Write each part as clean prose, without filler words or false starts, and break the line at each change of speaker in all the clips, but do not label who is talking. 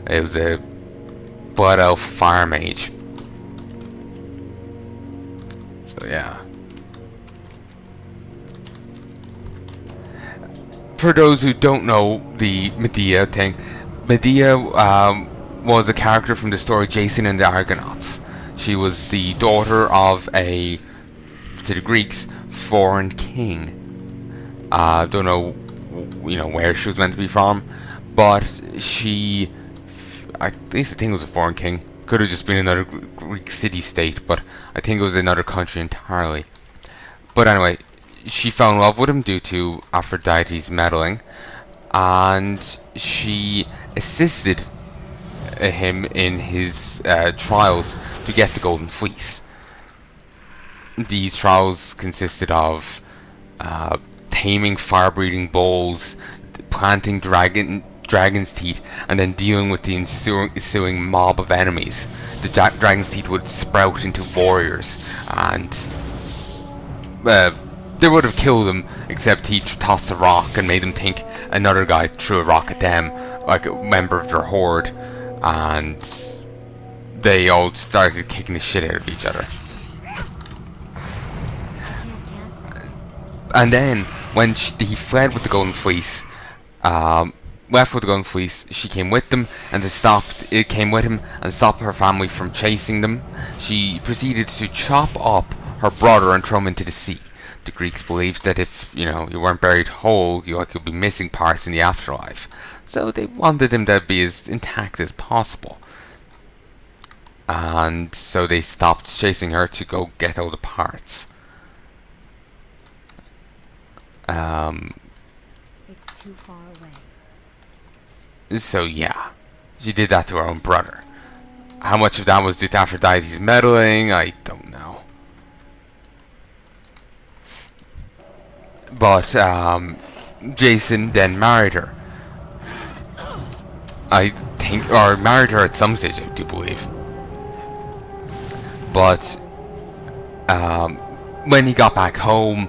It was a blood elf fire mage. So yeah. For those who don't know the Medea thing, Medea was a character from the story Jason and the Argonauts. She was the daughter of a, to the Greeks, foreign king. Don't know, where she was meant to be from, but she, at least I think it was a foreign king. Could have just been another Greek city-state, but I think it was another country entirely. But anyway, she fell in love with him due to Aphrodite's meddling, and she assisted him in his trials to get the Golden Fleece. These trials consisted of taming fire-breathing bulls, planting dragon's teeth, and then dealing with the ensuing mob of enemies. The dragon's teeth would sprout into warriors, and they would have killed them, except he tossed a rock and made them think another guy threw a rock at them, like a member of their horde, and they all started kicking the shit out of each other. And then, when he fled with the Golden Fleece, left with the Golden Fleece, she came with them, and came with him and stopped her family from chasing them. She proceeded to chop up her brother and throw him into the sea. The Greeks believed that if, you weren't buried whole, you'd be missing parts in the afterlife. So they wanted him to be as intact as possible. And so they stopped chasing her to go get all the parts.
It's too far away.
So yeah, she did that to her own brother. How much of that was due to Aphrodite's meddling, I don't know. But Jason then married her. I think, or married her at some stage, I do believe. But when he got back home,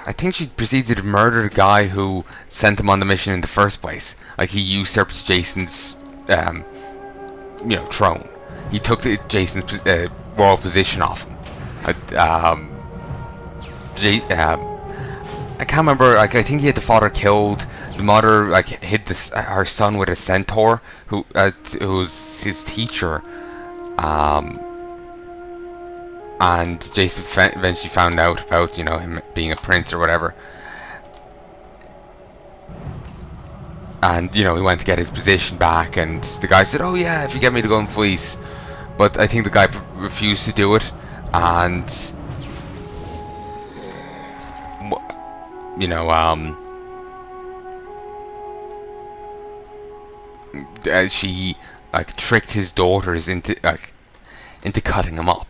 I think she proceeded to murder the guy who sent him on the mission in the first place. Like, he usurped Jason's, throne. He took Jason's royal position off him. I can't remember. Like, I think he had the father killed. The mother hid her son with a centaur, who was his teacher. And Jason eventually found out about, him being a prince or whatever. And, he went to get his position back, and the guy said, oh yeah, if you get me the Golden Fleece. But I think the guy refused to do it, and, she, tricked his daughters into cutting him up.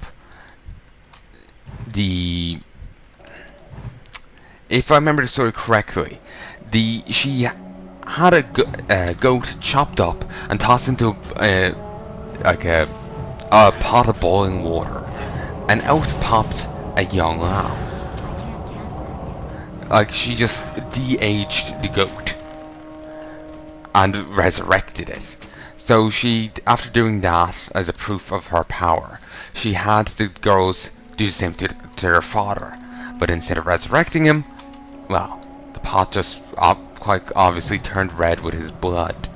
If I remember the story correctly, she had a goat chopped up and tossed into a pot of boiling water, and out popped a young lamb. She just de-aged the goat and resurrected it. So she, after doing that as a proof of her power, she had the girls do the same to their father, but instead of resurrecting him, well, the pot just quite obviously turned red with his blood.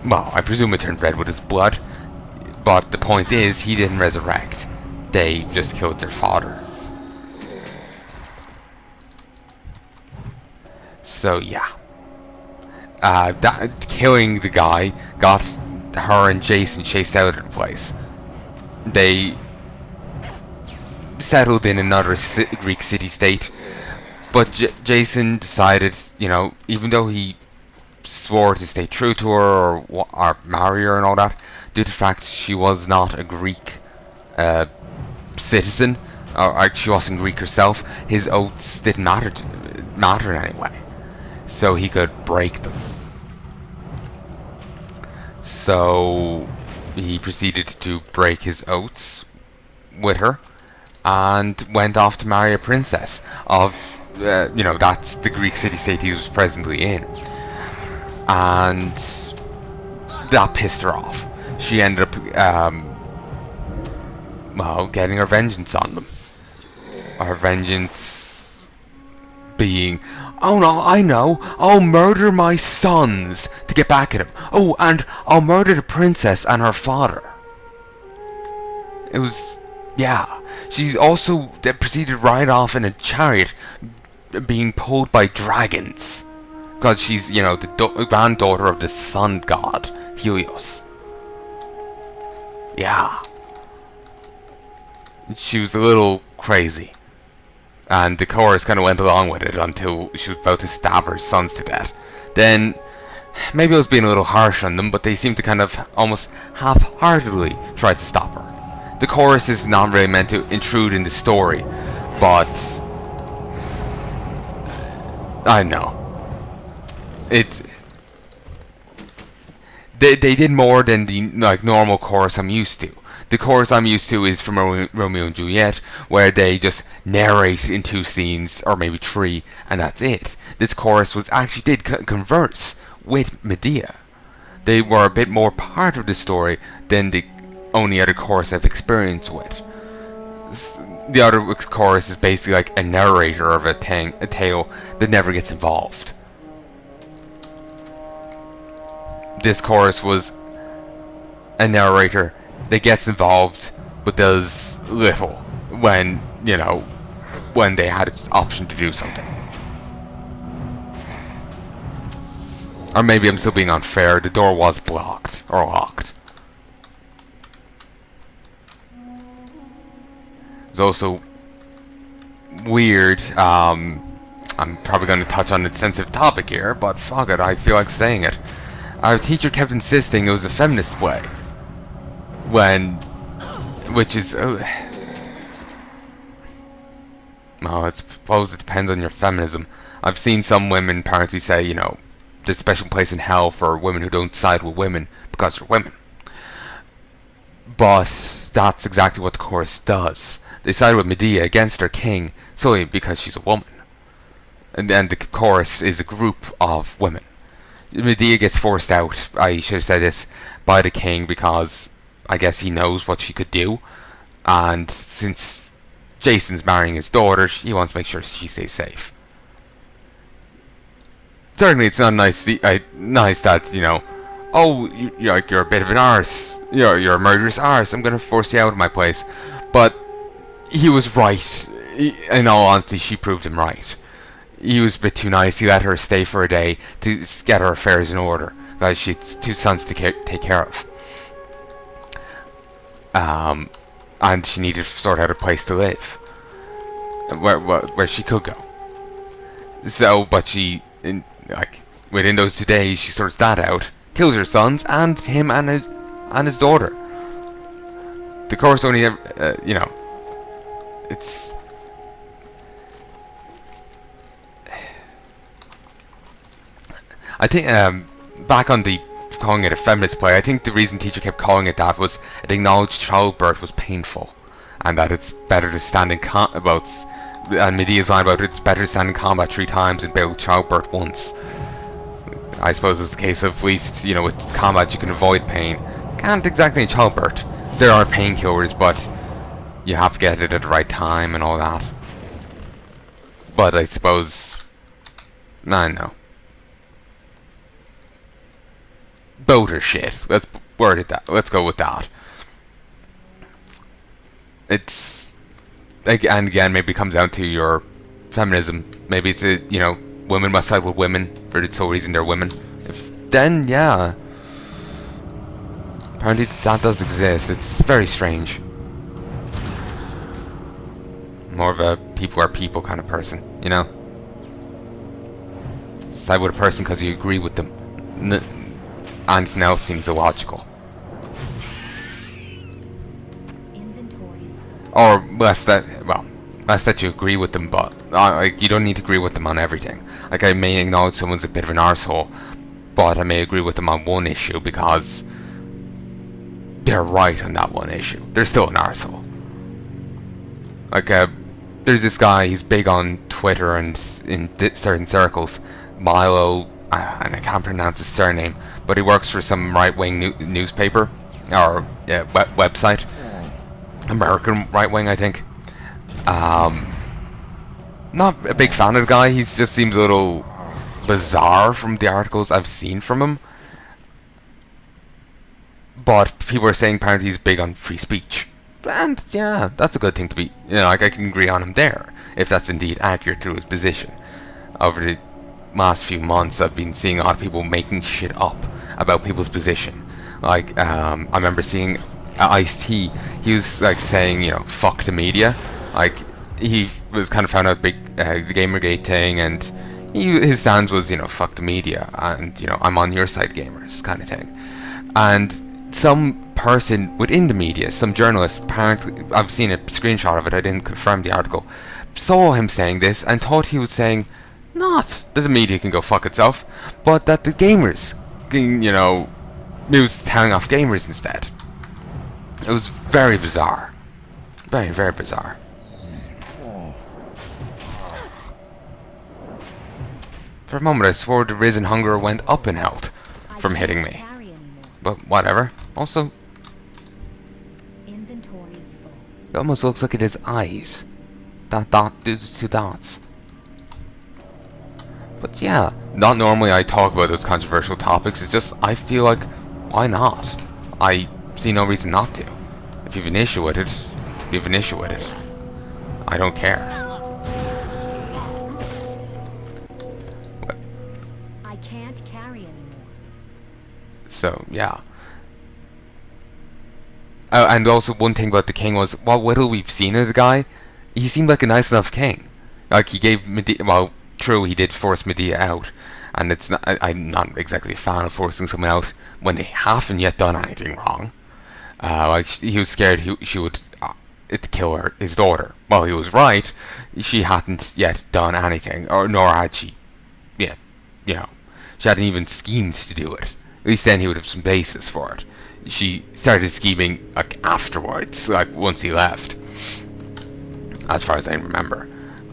Well, I presume it turned red with his blood, but the point is, he didn't resurrect. They just killed their father. So yeah, killing the guy got her and Jason chased out of the place. They settled in another Greek city-state, but Jason decided, even though he swore to stay true to her or marry her and all that, due to the fact she was not a Greek citizen, or she wasn't Greek herself, his oaths didn't matter anyway, so he could break them. So he proceeded to break his oaths with her, and went off to marry a princess of, that's the Greek city-state he was presently in. and that pissed her off. She ended up, well, getting her vengeance on them. Her vengeance being, oh no, I know, I'll murder my sons to get back at him. Oh, and I'll murder the princess and her father. It was, yeah. She also proceeded right off in a chariot, being pulled by dragons. Because she's, you know, the granddaughter of the sun god, Helios. Yeah. She was a little crazy. And the chorus kind of went along with it until she was about to stab her sons to death. Then, maybe I was being a little harsh on them, but they seemed to kind of almost half-heartedly try to stop her. The chorus is not really meant to intrude in the story, but I know. They did more than the normal chorus I'm used to. The chorus I'm used to is from Romeo and Juliet, where they just narrate in 2 scenes, or maybe 3, and that's it. This chorus did converse with Medea. They were a bit more part of the story than the only other chorus I've experienced with. The other chorus is basically like a narrator of a tale that never gets involved. This chorus was a narrator that gets involved but does little when, you know, when they had an option to do something. Or maybe I'm still being unfair, the door was blocked or locked. It's also weird, I'm probably going to touch on a sensitive topic here, but fuck it, I feel like saying it. Our teacher kept insisting it was a feminist play. Which is, well, I suppose it depends on your feminism. I've seen some women apparently say, you know, there's a special place in hell for women who don't side with women because they're women. But that's exactly what the chorus does. They side with Medea against their king solely because she's a woman. And then the chorus is a group of women. Medea gets forced out, I should have said this, by the king because I guess he knows what she could do. And since Jason's marrying his daughter, he wants to make sure she stays safe. Certainly it's not nice that, you know, oh, you're a bit of an arse. You're a murderous arse. I'm going to force you out of my place. But he was right. In all honesty, she proved him right. He was a bit too nice. He let her stay for a day to get her affairs in order. Because she had 2 sons to take care of. And she needed to sort out a place to live. Where she could go. So, but she, within those 2 days, she sorts that out. Kills her sons and him and his daughter. The chorus only, you know, it's. I think back on the calling it a feminist play, I think the reason teacher kept calling it that was it acknowledged childbirth was painful, and that it's better to stand in and Medea's line about it's better to stand in combat 3 times and bear childbirth once. I suppose it's the case of, at least, you know, with combat you can avoid pain. Can't exactly in childbirth. There are painkillers, but you have to get it at the right time and all that. But I suppose, I don't know. Both are shit. Let's word it that. Let's go with that. It's, and again, maybe it comes down to your feminism. Maybe it's you know, women must side with women for the sole reason they're women. Then yeah, apparently that does exist. It's very strange. More of a people are people kind of person, you know. Side with a person because you agree with them. Anything else seems illogical. Or less that you agree with them, but like, you don't need to agree with them on everything. Like, I may acknowledge someone's a bit of an arsehole, but I may agree with them on one issue because they're right on that one issue. They're still an arsehole. Like, there's this guy, he's big on Twitter and in certain circles, Milo and I can't pronounce his surname, but he works for some right-wing newspaper or website, American right-wing, I think. Not a big fan of the guy. He just seems a little bizarre from the articles I've seen from him. But people are saying apparently he's big on free speech. And yeah, that's a good thing to be. Like I can agree on him there, if that's indeed accurate to his position. Over the last few months, I've been seeing a lot of people making shit up about people's position. Like, I remember seeing Ice-T, he was like saying, fuck the media. Like, he was kind of found out the Gamergate thing, and his stance was, fuck the media, and, I'm on your side, gamers, kind of thing. And some person within the media, some journalist, apparently, I've seen a screenshot of it, I didn't confirm the article, saw him saying this and thought he was saying not that the media can go fuck itself, but that the gamers can, he was telling off gamers instead. It was very bizarre. Very, very bizarre. For a moment I swore the risen hunger went up in health from hitting me. But whatever. Also,
inventory is full.
It almost looks like it has eyes. Two dots. But yeah, not normally I talk about those controversial topics, it's just, I feel like, why not? I see no reason not to. If you've an issue with it, you've an issue with it. I don't care. What?
I can't carry anymore.
So, yeah. And also one thing about the king was, what little we've seen of the guy, he seemed like a nice enough king. Like, he gave Medea, well, true, he did force Medea out, and it's not, I'm not exactly a fan of forcing someone out when they haven't yet done anything wrong. Like, he was scared she would kill his daughter. Well, he was right, she hadn't yet done anything, nor had she yet, she hadn't even schemed to do it. At least then he would have some basis for it. She started scheming, like, afterwards, like, once he left, as far as I remember.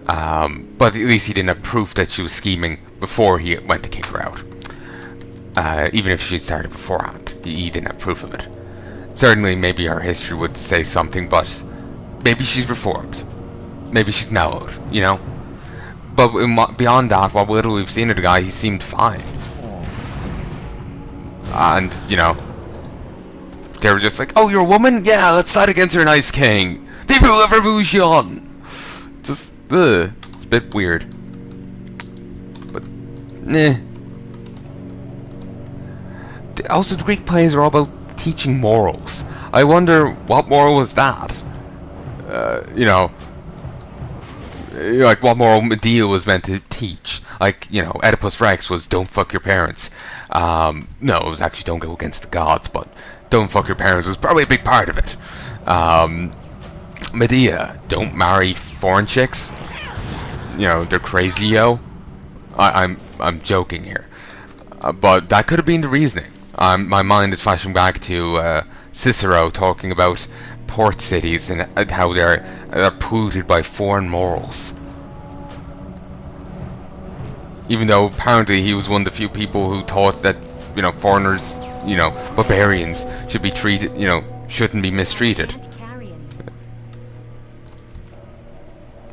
But at least he didn't have proof that she was scheming before he went to kick her out. Even if she'd started beforehand, he didn't have proof of it. Certainly, maybe our history would say something, but maybe she's reformed. Maybe she's mellowed, But beyond that, what little we've seen of the guy, he seemed fine. And, they were just like, oh, you're a woman? Yeah, let's side against your nice king. The rule of revolution! Just, it's a bit weird. But, Also, the Greek plays are all about teaching morals. I wonder, what moral was that? Like, what moral Medea was meant to teach. Like, Oedipus Rex was, don't fuck your parents. No, it was actually don't go against the gods, but don't fuck your parents was probably a big part of it. Medea, don't marry foreign chicks. They're crazy, yo. I'm joking here, but that could have been the reasoning. My mind is flashing back to Cicero talking about port cities and how they're polluted by foreign morals. Even though apparently he was one of the few people who thought that foreigners, barbarians should be treated, shouldn't be mistreated.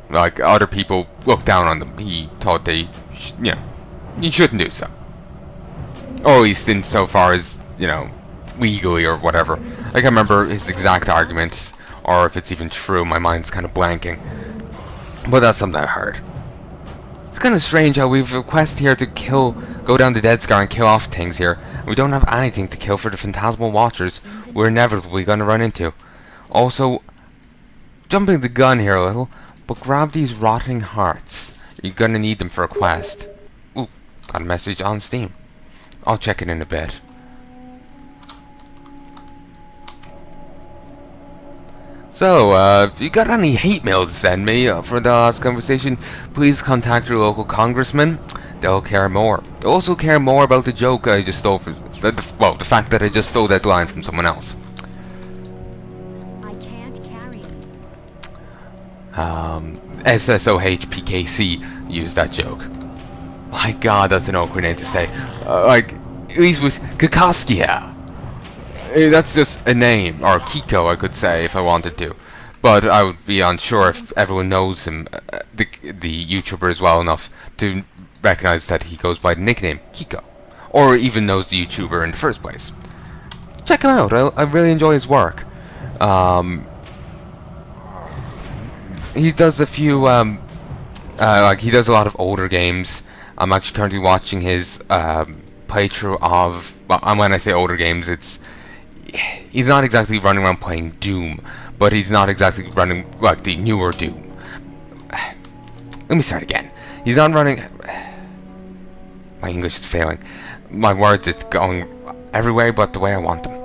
Like, other people looked down on them. He thought they, you shouldn't do so. Or at least insofar as, legally or whatever. I can't remember his exact argument, or if it's even true. My mind's kind of blanking. But that's something I heard. It's kind of strange how we've a quest here to go down the Dead Scar and kill off things here. And we don't have anything to kill for the Phantasmal Watchers we're inevitably going to run into. Also, jumping the gun here a little, but grab these rotting hearts. You're going to need them for a quest. Ooh, got a message on Steam. I'll check it in a bit. So, if you got any hate mail to send me for the last conversation, please contact your local congressman. They'll care more. They'll also care more about the joke I just stole, the fact that I just stole that line from someone else.
I can't carry it.
SSOHPKC used that joke. My god, that's an awkward name to say. Like, at least with Kakaskia. That's just a name, or Kiko, I could say if I wanted to. But I would be unsure if everyone knows him, the YouTuber, is well enough to recognize that he goes by the nickname Kiko, or even knows the YouTuber in the first place. Check him out. I really enjoy his work. He does a few like he does a lot of older games. I'm actually currently watching his playthrough of. Well, and when I say older games, he's not exactly running around playing Doom, but he's not exactly running like the newer Doom. Let me start again. He's not running. My English is failing. My words is going everywhere but the way I want them.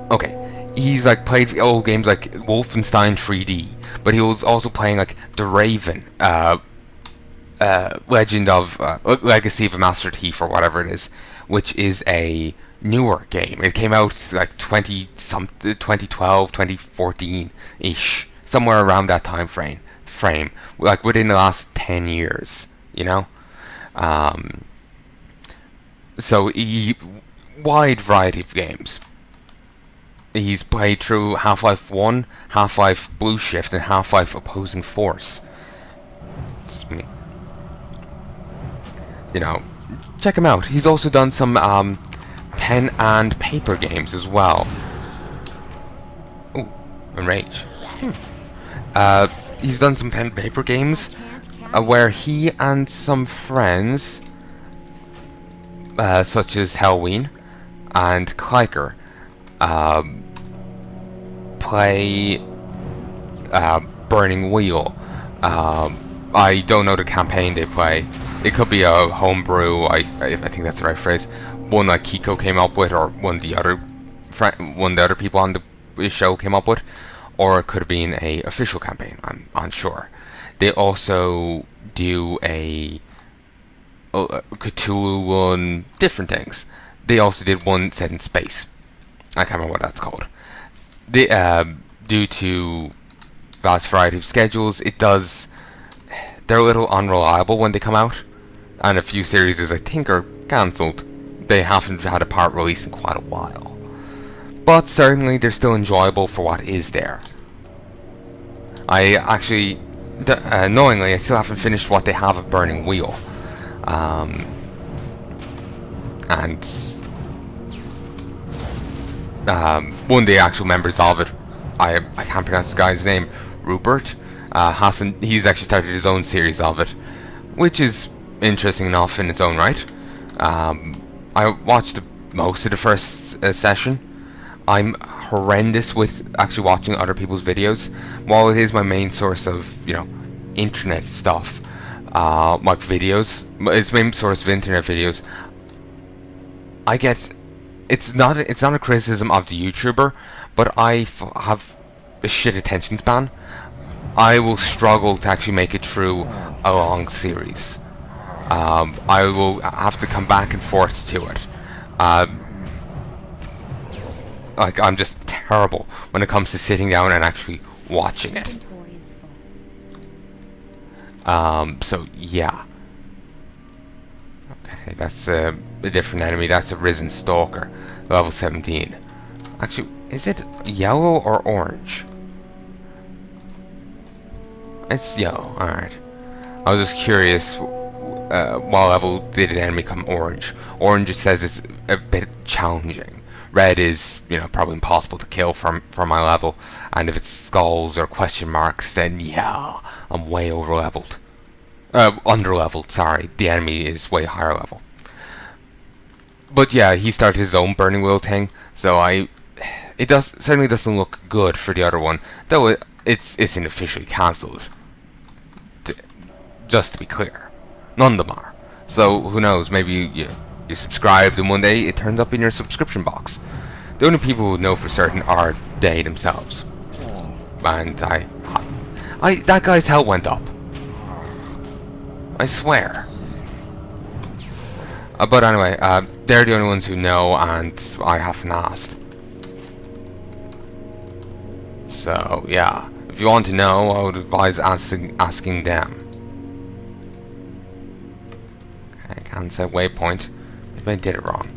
Okay, he's like played old games like Wolfenstein 3D, but he was also playing like The Raven, Legend of Legacy of a Master Thief, or whatever it is, which is a newer game. It came out like 2012, 2014 ish, somewhere around that time frame, like within the last 10 years, you know. So wide variety of games. He's played through Half-Life 1, Half-Life Blue Shift, and Half-Life Opposing Force. You know, check him out. He's also done some pen and paper games as well. Ooh, Enrage. He's done some pen and paper games where he and some friends, such as Halloween and Kliker, play Burning Wheel. I don't know the campaign they play. It could be a homebrew. I think that's the right phrase. One that Kiko came up with, or one of the other people on the show came up with, or it could have been a official campaign. I'm unsure. They also do a Cthulhu one, different things. They also did one set in space. I can't remember what that's called. They, due to vast variety of schedules, they're a little unreliable when they come out, and a few series, I think, are cancelled. They haven't had a part release in quite a while, but certainly they're still enjoyable for what is there. I actually, knowingly, I still haven't finished what they have of Burning Wheel, and one of the actual members of it, I can't pronounce the guy's name, Rupert, he's actually started his own series of it, which is interesting enough in its own right. I watched most of the first session. I'm horrendous with actually watching other people's videos. While it is my main source of, internet stuff, like videos, it's my main source of internet videos, it's not a criticism of the YouTuber, but I have a shit attention span. I will struggle to actually make it through a long series. I will have to come back and forth to it. Like, I'm just terrible when it comes to sitting down and actually watching it. So yeah. Okay, that's a different enemy. That's a Risen Stalker, level 17. Actually, is it yellow or orange? It's yellow. Alright. I was just curious, what level did an enemy become orange? Orange, it says, it's a bit challenging. Red is, probably impossible to kill for my level. And if it's skulls or question marks, then yeah, I'm way over leveled. Under leveled, sorry. The enemy is way higher level. But yeah, he started his own Burning Wheel thing, so it certainly doesn't look good for the other one, though it's officially cancelled. Just to be clear, none of them are. So who knows? Maybe you subscribed and one day it turns up in your subscription box. The only people who know for certain are they themselves. And that guy's health went up. I swear. But anyway, they're the only ones who know, and I haven't asked. So yeah, if you want to know, I would advise asking them. and said waypoint, if I did it wrong.